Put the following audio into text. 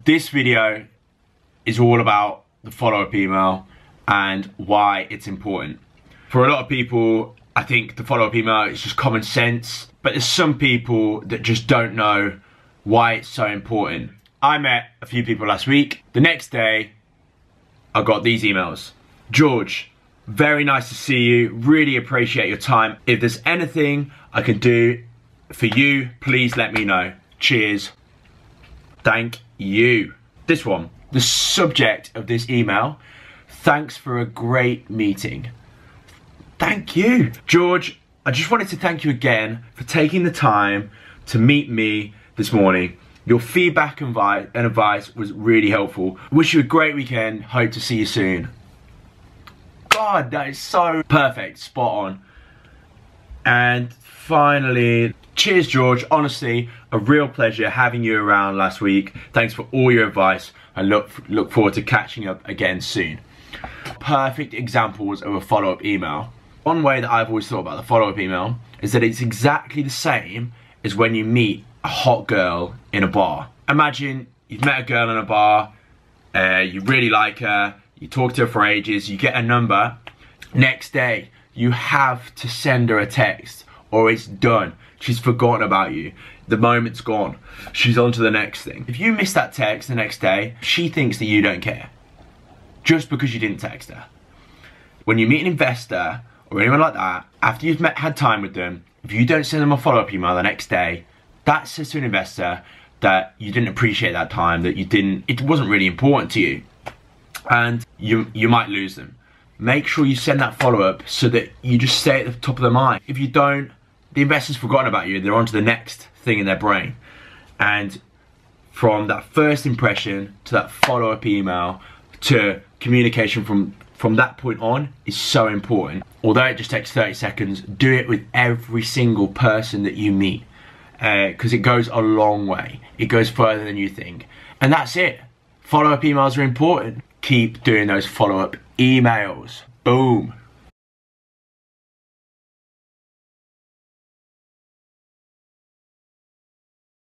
This video is all about the follow-up email and why it's important. For a lot of people, I think the follow-up email is just common sense, but there's some people that just don't know why it's so important. I met a few people last week. The next day, I got these emails. George, very nice to see you. Really appreciate your time. If there's anything I can do for you, please let me know. Cheers. Thank you. This one, the subject of this email, thanks for a great meeting. Thank you. George, I just wanted to thank you again for taking the time to meet me this morning. Your feedback and advice was really helpful. Wish you a great weekend. Hope to see you soon. God, that is so perfect. Spot on. And finally, cheers, George. Honestly, a real pleasure having you around last week. Thanks for all your advice. I look forward to catching up again soon. Perfect examples of a follow-up email. One way that I've always thought about the follow-up email is that it's exactly the same as when you meet a hot girl in a bar. Imagine you've met a girl in a bar, you really like her, you talk to her for ages, you get a number. Next day, you have to send her a text or it's done. She's forgotten about you. The moment's gone. She's on to the next thing. If you miss that text the next day, she thinks that you don't care. Just because you didn't text her. When you meet an investor or anyone like that, after you've had time with them, if you don't send them a follow-up email the next day, that says to an investor that you didn't appreciate that time, that it wasn't really important to you. And you might lose them. Make sure you send that follow-up so that you just stay at the top of their mind. If you don't, the investor's forgotten about you, they're on to the next thing in their brain. And from that first impression to that follow-up email to communication from that point on is so important. Although it just takes 30 seconds, do it with every single person that you meet. Because it goes a long way. It goes further than you think. And that's it. Follow-up emails are important. Keep doing those follow-up emails. Boom.